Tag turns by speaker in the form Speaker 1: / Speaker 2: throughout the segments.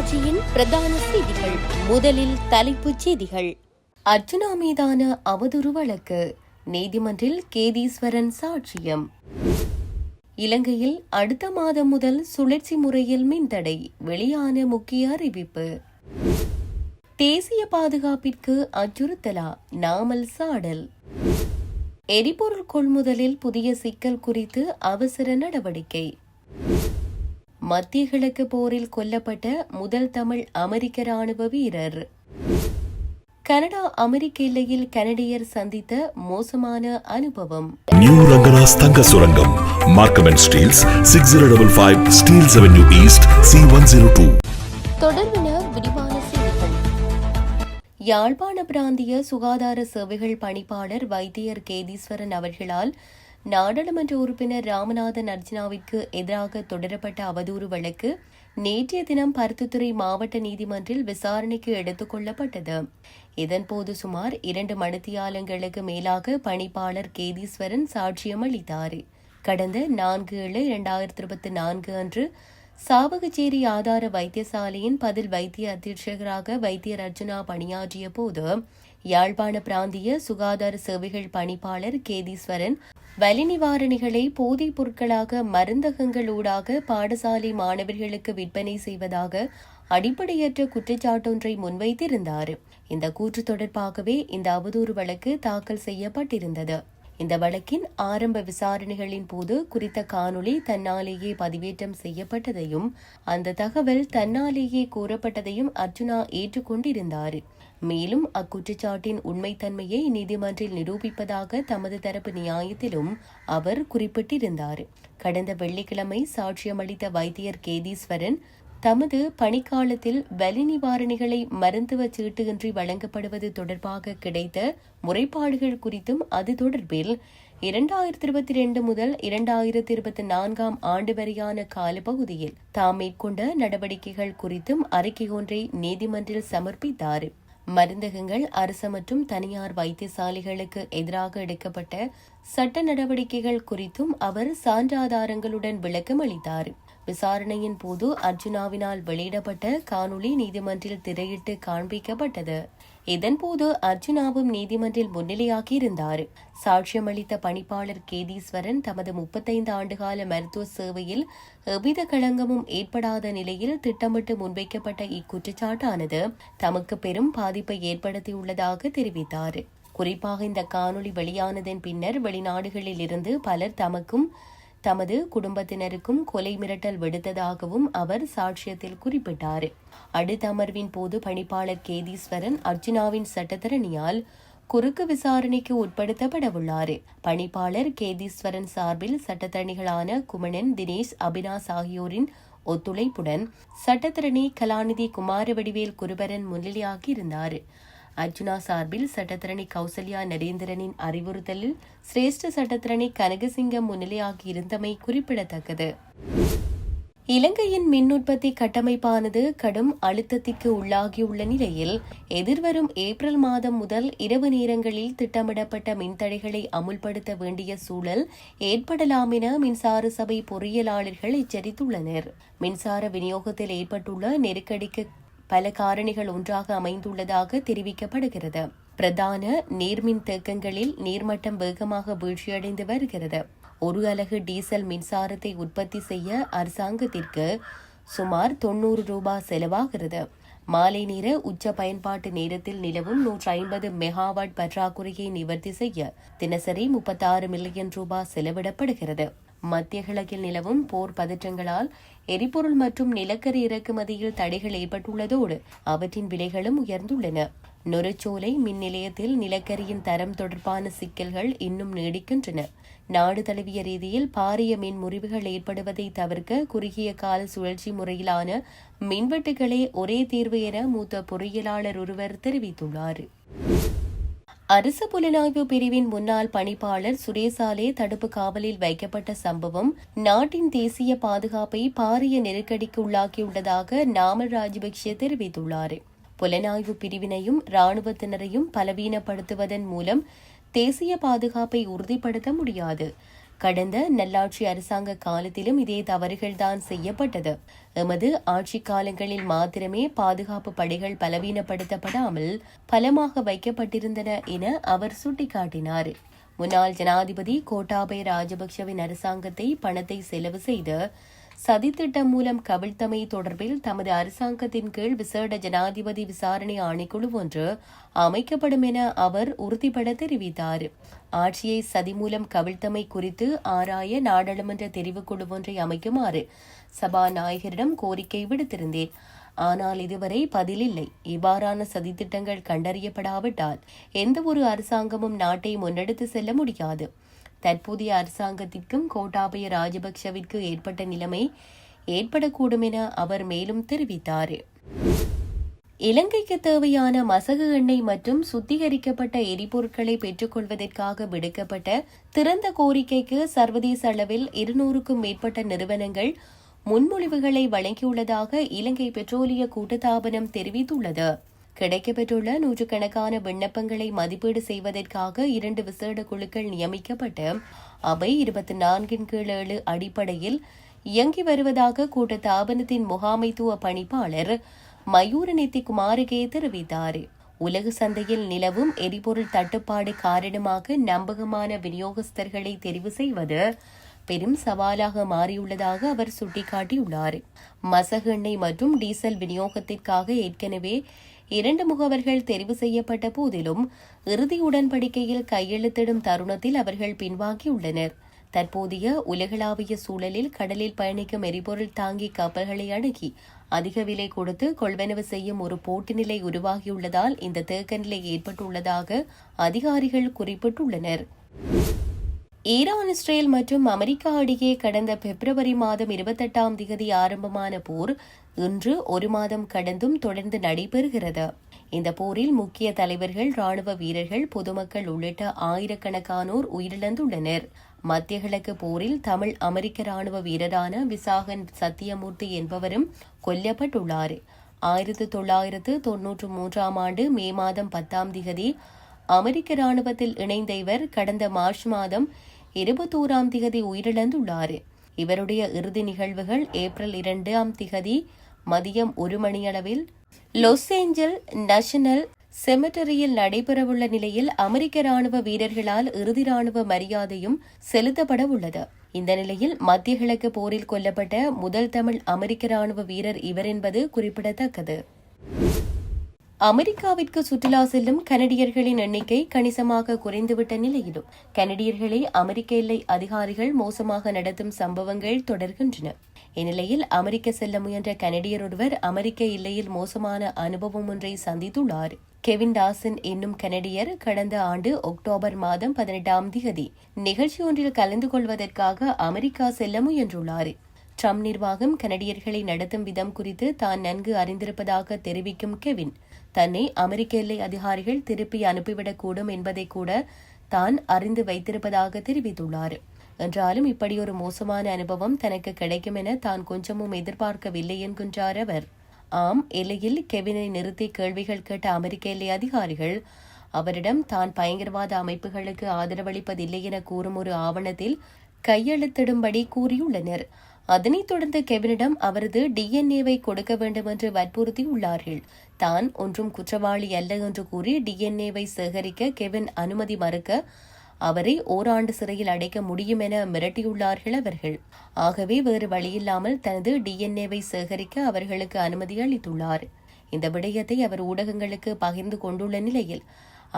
Speaker 1: தொலைக்காட்சியின் பிரதான செய்திகள். முதலில் தலைப்புச் செய்திகள். அர்ச்சுனா மீதான அவதூறு வழக்கு, நீதிமன்றில் கேதீஸ்வரன் சாட்சியம். இலங்கையில் அடுத்த மாதம் முதல் சுழற்சி முறையில் மின்தடை, வெளியான முக்கிய அறிவிப்பு. தேசிய பாதுகாப்பிற்கு அச்சுறுத்தலா, நாமல் சாடல். எரிபொருள் கொள்முதலில் புதிய சிக்கல் குறித்து அவசர நடவடிக்கை. மத்திய கிழக்கு போரில் கொல்லப்பட்ட முதல் தமிழ் அமெரிக்க ராணுவ வீரர். கனடா அமெரிக்க எல்லையில் கனடியர் சந்தித்த மோசமான அனுபவம்.
Speaker 2: நியூ ரங்கராஸ் தங்க சுரங்கம், Markham and Steeles, 6055 Steeles Avenue East, C102.
Speaker 1: தொடர்பின விரிவான செய்திகள். யாழ்ப்பாண பிராந்திய சுகாதார சேவைகள் பணிப்பாளர் வைத்தியர் கேதீஸ்வரன் அவர்களால் நாடாளுமன்ற உறுப்பினர் ராமநாதன் அர்ஜுனாவிற்கு எதிராக தொடரப்பட்ட அவதூறு வழக்கு நேற்றைய தினம் பருத்தித்துறை மாவட்ட நீதிமன்றில் விசாரணைக்கு எடுத்துக் கொள்ளப்பட்டது. இதன்போது சுமார் 2 மணித்தியாலங்களுக்கு மேலாக பணிப்பாளர் கேதீஸ்வரன் சாட்சியம் அளித்தார். கடந்த 4/7/2024 அன்று சாவகச்சேரி ஆதார வைத்தியசாலையின் பதில் வைத்திய அத்தீட்சகராக வைத்தியர் அர்ஜுனா பணியாற்றிய போது யாழ்ப்பாண பிராந்திய சுகாதார சேவைகள் பணிப்பாளர் கேதீஸ்வரன் வலி நிவாரணிகளை போதைப் பொருட்களாக மருந்தகங்களூடாக பாடசாலை மாணவர்களுக்கு விற்பனை செய்வதாக அடிப்படையற்ற குற்றச்சாட்டொன்றை முன்வைத்திருந்தார். இந்த கூற்று தொடர்பாகவே இந்த அவதூறு வழக்கு தாக்கல் செய்யப்பட்டிருந்தது. இந்த வழக்கின் ஆரம்ப விசாரணைகளின் போது குறித்த காணொளி தன்னாலேயே பதிவேற்றம் செய்யப்பட்டதையும் அந்த தகவல் தன்னாலேயே கூறப்பட்டதையும் அர்ஜுனா ஏற்றுக்கொண்டிருந்தார். மேலும் அக்குற்றச்சாட்டின் உண்மைத்தன்மையை நீதிமன்றில் நிரூபிப்பதாக தமது தரப்பு நியாயத்திலும் அவர் குறிப்பிட்டிருந்தார். கடந்த வெள்ளிக்கிழமை சாட்சியமளித்த வைத்தியர் கேதீஸ்வரன் தமது பணிக்காலத்தில் வலி நிவாரணிகளை மருத்துவ சீட்டுயின்றி வழங்கப்படுவது தொடர்பாக கிடைத்த முறைப்பாடுகள் குறித்தும் அது தொடர்பில் 2022 முதல் 2024 ஆண்டு வரையான காலப்பகுதியில் தாம் மேற்கொண்ட நடவடிக்கைகள் குறித்தும் அறிக்கை ஒன்றை நீதிமன்றில் சமர்ப்பித்தார். மருந்தகங்கள், அரசு மற்றும் தனியார் வைத்தியசாலைகளுக்கு எதிராக எடுக்கப்பட்ட சட்ட நடவடிக்கைகள் குறித்தும் அவர் சான்றாதாரங்களுடன் விளக்கம் அளித்தார். விசாரணையின் போது அர்ஜுனாவினால் வெளியிடப்பட்ட காணொளி நீதிமன்றில் திரையிட்டு காண்பிக்கப்பட்டது. இதன்போது அர்ஜுனாவும் நீதிமன்றில் முன்னிலையாகியிருந்தார். சாட்சியமளித்த பணிப்பாளர் கேதீஸ்வரன் தமது 35 ஆண்டுகால மருத்துவ சேவையில் எவ்வித களங்கமும் ஏற்படாத நிலையில் திட்டமிட்டு முன்வைக்கப்பட்ட இக்குற்றச்சாட்டானது தமக்கு பெரும் பாதிப்பை ஏற்படுத்தியுள்ளதாக தெரிவித்தார். குறிப்பாக இந்த காணொளி வெளியானதன் பின்னர் வெளிநாடுகளில் இருந்து பலர் தமக்கும் தமது குடும்பத்தினருக்கும் கொலை மிரட்டல் விடுத்ததாகவும் அவர் சாட்சியத்தில் குறிப்பிட்டார். அடுத்த அமர்வின் போது பணிப்பாளர் கேதீஸ்வரன் அர்ஜுனாவின் சட்டத்தரணியால் குறுக்கு விசாரணைக்கு உட்படுத்தப்படவுள்ளார். பணிப்பாளர் கேதீஸ்வரன் சார்பில் சட்டத்தரணிகளான குமணன், தினேஷ், அபினாஸ் ஆகியோரின் ஒத்துழைப்புடன் சட்டத்தரணி கலாநிதி குமாரவடிவேல் குருபரன் முன்னிலையாகியிருந்தார். அர்ஜுனா சார்பில் சட்டத்தரணி கௌசல்யா நரேந்திரனின் அறிவுறுத்தலில் சிரேஷ்ட சட்டத்தரணி கனகசிங்கம் முன்னிலையாகியிருந்தமை குறிப்பிடத்தக்கது. இலங்கையின் மின் உற்பத்தி கட்டமைப்பானது கடும் அழுத்தத்திற்கு உள்ளாகியுள்ள நிலையில் எதிர்வரும் ஏப்ரல் மாதம் முதல் இரவு நேரங்களில் திட்டமிடப்பட்ட மின்தடைகளை அமுல்படுத்த வேண்டிய சூழல் ஏற்படலாம் என மின்சார சபை பொறியியலாளர்கள் எச்சரித்துள்ளனர். மின்சார விநியோகத்தில் ஏற்பட்டுள்ள நெருக்கடிக்கு பல காரணிகள் ஒன்றாக அமைந்துள்ளதாக தெரிவிக்கப்படுகிறது. பிரதான நீர்மின் தேக்கங்களில் நீர்மட்டம் வேகமாக வீழ்ச்சியடைந்து வருகிறது. 1 அலகு டீசல் மின்சாரத்தை உற்பத்தி செய்ய அரசாங்கத்திற்கு சுமார் 90 ரூபாய் செலவாகிறது. மாலை நேர உச்ச பயன்பாட்டு நேரத்தில் நிலவும் 150 மெகாவாட் பற்றாக்குறையை நிவர்த்தி செய்ய தினசரி 36 மில்லியன் ரூபாய் செலவிடப்படுகிறது. மத்திய கிழக்கில் நிலவும் போர் பதற்றங்களால் எரிபொருள் மற்றும் நிலக்கரி இறக்குமதியில் தடைகள் ஏற்பட்டுள்ளதோடு அவற்றின் விலைகளும் உயர்ந்துள்ளன. நொரச்சோலை மின் நிலையத்தில் நிலக்கரியின் தரம் தொடர்பான சிக்கல்கள் இன்னும் நீடிக்கின்றன. நாடு தழுவிய ரீதியில் பாரிய மின் முறிவுகள் ஏற்படுவதை தவிர்க்க குறுகிய கால சுழற்சி முறையிலான மின்வெட்டுகளே ஒரே தீர்வு என மூத்த பொறியியலாளர் ஒருவர் தெரிவித்துள்ளார். அரசு புலனாய்வு பிரிவின் முன்னாள் பணிப்பாளர் சுரேசாலே தடுப்பு காவலில் வைக்கப்பட்ட சம்பவம் நாட்டின் தேசிய பாதுகாப்பை பாரிய நெருக்கடிக்கு உள்ளாக்கியுள்ளதாக நாமல் ராஜபக்ஷ தெரிவித்துள்ளார். புலனாய்வு பிரிவினையும் இராணுவத்தினரையும் பலவீனப்படுத்துவதன் மூலம் தேசிய பாதுகாப்பை உறுதிப்படுத்த முடியாது. கடந்த நல்லாட்சி அரசாங்க காலத்திலும் இதே தவறுகள்தான் செய்யப்பட்டது. எமது ஆட்சி காலங்களில் மாத்திரமே பாதுகாப்பு படைகள் பலவீனப்படுத்தப்படாமல் பலமாக வைக்கப்பட்டிருந்தன என அவர் சுட்டிக்காட்டினார். முன்னாள் ஜனாதிபதி கோட்டாபய ராஜபக்சவின் அரசாங்கத்தை பணத்தை செலவு செய்து சதித்திட்டம் மூலம் கவிழ்த்தமை தொடர்பில் தமது அரசாங்கத்தின் கீழ் விசேட ஜனாதிபதி விசாரணை ஆணைக்குழு ஒன்று அமைக்கப்படும் என அவர் உறுதிபட தெரிவித்தார். ஆட்சியை சதி மூலம் கவிழ்த்தமை குறித்து ஆராய நாடாளுமன்ற தெரிவுக்குழு ஒன்றை அமைக்குமாறு சபாநாயகரிடம் கோரிக்கை விடுத்திருந்தேன். ஆனால் இதுவரை பதிலில்லை. இவ்வாறான சதித்திட்டங்கள் கண்டறியப்படாவிட்டால் எந்தவொரு அரசாங்கமும் நாட்டை முன்னெடுத்து செல்ல முடியாது. தற்போதைய அரசாங்கத்திற்கும் கோட்டாபய ராஜபக்சவிற்கு ஏற்பட்ட நிலைமை ஏற்படக்கூடும் என அவர் மேலும் தெரிவித்தார். இலங்கைக்கு தேவையான மசகு எண்ணெய் மற்றும் சுத்திகரிக்கப்பட்ட எரிபொருட்களை பெற்றுக்கொள்வதற்காக விடுக்கப்பட்ட திறந்த கோரிக்கைக்கு சர்வதேச அளவில் 200க்கும் மேற்பட்ட நிறுவனங்கள் முன்மொழிவுகளை வழங்கியுள்ளதாக இலங்கை பெட்ரோலிய கூட்டுத்தாபனம் தெரிவித்துள்ளது. கிடைக்கப்பெற்றுள்ள நூற்றுக்கணக்கான விண்ணப்பங்களை மதிப்பீடு செய்வதற்காக 2 விசேட குழுக்கள் நியமிக்கப்பட்டு அவை 24/7 அடிப்படையில் இயங்கி வருவதாக கூட்டுத்தாபனத்தின் முகாமைத்துவ பணிப்பாளர் மயூரநெத்தி குமாரகே தெரிவித்தார். உலக சந்தையில் நிலவும் எரிபொருள் தட்டுப்பாடு காரணமாக நம்பகமான விநியோகஸ்தர்களை தெரிவு செய்வது பெரும் சவாலாக மாறியுள்ளதாக அவர் சுட்டிக்காட்டியுள்ளார். மசகு எண்ணெய் மற்றும் டீசல் விநியோகத்திற்காக ஏற்கனவே 2 முகவர்கள் தெரிவு செய்யப்பட்ட போதிலும் இறுதி உடன்படிக்கையில் கையெழுத்திடும் தருணத்தில் அவர்கள் பின்வாங்கியுள்ளனர். தற்போதைய உலகளாவிய சூழலில் கடலில் பயணிக்கும் எரிபொருள் தாங்கி கப்பல்களை அணுகி அதிக விலை கொடுத்து கொள்வனவு செய்யும் ஒரு போட்டி நிலை உருவாகியுள்ளதால் இந்த தேக்க நிலை ஏற்பட்டுள்ளதாக அதிகாரிகள் குறிப்பிட்டுள்ளனர். ஈரான், இஸ்ரேல் மற்றும் அமெரிக்கா இடையே கடந்த பிப்ரவரி மாதம் 28ஆம் தேதி ஆரம்பமான போர் இன்று 1 மாதம் கடந்தும் தொடர்ந்து நடைபெறுகிறது. இந்த போரில் முக்கிய தலைவர்கள், ராணுவ வீரர்கள், பொதுமக்கள் உள்ளிட்ட ஆயிரக்கணக்கானோர் உயிரிழந்துள்ளனர். மத்திய கிழக்கு போரில் தமிழ் அமெரிக்க ராணுவ வீரரான விசாகன் சத்தியமூர்த்தி என்பவரும் கொல்லப்பட்டுள்ளார். 1993ஆம் ஆண்டு மே மாதம் 10ஆம் தேதி அமெரிக்க ராணுவத்தில் இணைந்த இவர் கடந்த மார்ச் மாதம் 21ஆம் தேதி உயிரிழந்துள்ளார். இவருடைய இறுதி நிகழ்வுகள் ஏப்ரல் 2ஆம் தேதி மதியம் 1 மணியளவில் லாஸ் ஏஞ்சல் நேஷனல் செமெட்டரியில் நடைபெறவுள்ள நிலையில் அமெரிக்க ராணுவ வீரர்களால் இறுதி ராணுவ மரியாதையும் செலுத்தப்பட உள்ளது. இந்த நிலையில் மத்திய கிழக்கு போரில் கொல்லப்பட்ட முதல் தமிழ் அமெரிக்க ராணுவ வீரர் இவர் என்பது குறிப்பிடத்தக்கது. அமெரிக்காவிற்கு சுற்றுலா செல்லும் கனடியர்களின் எண்ணிக்கை கணிசமாக குறைந்துவிட்ட நிலையிலும் கனடியர்களை அமெரிக்க எல்லை அதிகாரிகள் மோசமாக நடத்தும் சம்பவங்கள் தொடர்கின்றன. இந்நிலையில் அமெரிக்க செல்ல முயன்ற கனடியர் ஒருவர் அமெரிக்க எல்லையில் மோசமான அனுபவம் ஒன்றை சந்தித்துள்ளார். கெவின் டாசன் என்னும் கனடியர் கடந்த ஆண்டு அக்டோபர் மாதம் 18ஆம் தேதி நிகழ்ச்சி ஒன்றில் கலந்து கொள்வதற்காக அமெரிக்கா செல்ல முயன்றுள்ளார். ட்ரம்ப் நிர்வாகம் கனடியர்களை நடத்தும் விதம் குறித்து தான் நன்கு அறிந்திருப்பதாக தெரிவிக்கும் கெவின், தன்னை அமெரிக்க எல்லை அதிகாரிகள் திருப்பி அனுப்பிவிடக்கூடும் என்பதை கூட தான் அறிந்து வைத்திருப்பதாக தெரிவித்துள்ளார். என்றாலும் இப்படியொரு மோசமான அனுபவம் தனக்கு கிடைக்கும் என தான் கொஞ்சமும் எதிர்பார்க்கவில்லை என்கின்றார் அவர். ஆம், எல்லையில் கெவினை நிறுத்தி கேள்விகள் கேட்ட அமெரிக்க எல்லை அதிகாரிகள் அவரிடம் தான் பயங்கரவாத அமைப்புகளுக்கு ஆதரவளிப்பதில்லை என கூறும் ஒரு ஆவணத்தில் கையெழுத்திடும்படி கூறியுள்ளனர். அதனைத் தொடர்ந்து கெவினிடம் அவரது DNA-வை கொடுக்க வேண்டும் என்று வற்புறுத்தியுள்ளார்கள். தான் ஒன்றும் குற்றவாளி அல்ல என்று கூறி DNA-வை சேகரிக்க கெவின் அனுமதி மறுக்க அவரை ஓராண்டு சிறையில் அடைக்க முடியும் என மிரட்டியுள்ளார்கள் அவர்கள். ஆகவே வேறு வழியில்லாமல் தனது DNA-வை சேகரிக்க அவர்களுக்கு அனுமதி அளித்துள்ளார். இந்த விடயத்தை அவர் ஊடகங்களுக்கு பகிர்ந்து கொண்டுள்ள நிலையில்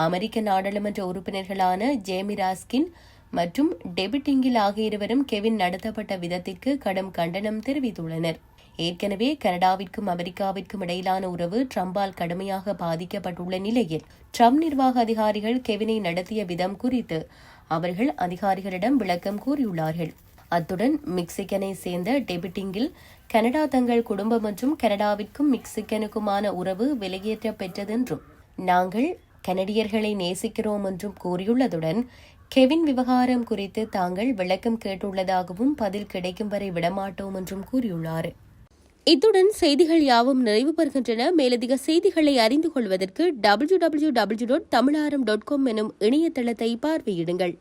Speaker 1: அமெரிக்க நாடாளுமன்ற உறுப்பினர்களான ஜேமி ராஸ்கின் மற்றும் டெபிட் இங்கில் ஆகிய இருவரும் கெவின் நடத்தப்பட்ட விதத்திற்கு கடும் கண்டனம் தெரிவித்துள்ளனர். ஏற்கனவே கனடாவிற்கும் அமெரிக்காவிற்கும் இடையிலான உறவு ட்ரம்பால் கடுமையாக பாதிக்கப்பட்டுள்ள நிலையில் ட்ரம்ப் நிர்வாக அதிகாரிகள் கெவினை நடத்திய விதம் குறித்து அவர்கள் அதிகாரிகளிடம் விளக்கம் கூறியுள்ளார்கள். அத்துடன் மெக்சிகனை சேர்ந்த டெபிட்டிங்கில் கனடா தங்கள் குடும்பம் மற்றும் கனடாவிற்கும் மெக்சிகனுக்குமான உறவு வெளியேற்ற பெற்றதென்றும் நாங்கள் கனடியர்களை நேசிக்கிறோம் என்றும் கூறியுள்ளதுடன் கெவின் விவகாரம் குறித்து தாங்கள் விளக்கம் கேட்டுள்ளதாகவும் பதில் கிடைக்கும் வரை விடமாட்டோம் என்றும் கூறியுள்ளார். இத்துடன் செய்திகள் யாவும் நிறைவு பெறுகின்றன. மேலதிக செய்திகளை அறிந்து கொள்வதற்கு www.tamilaram.com எனும் இணையதளத்தை பார்வையிடுங்கள்.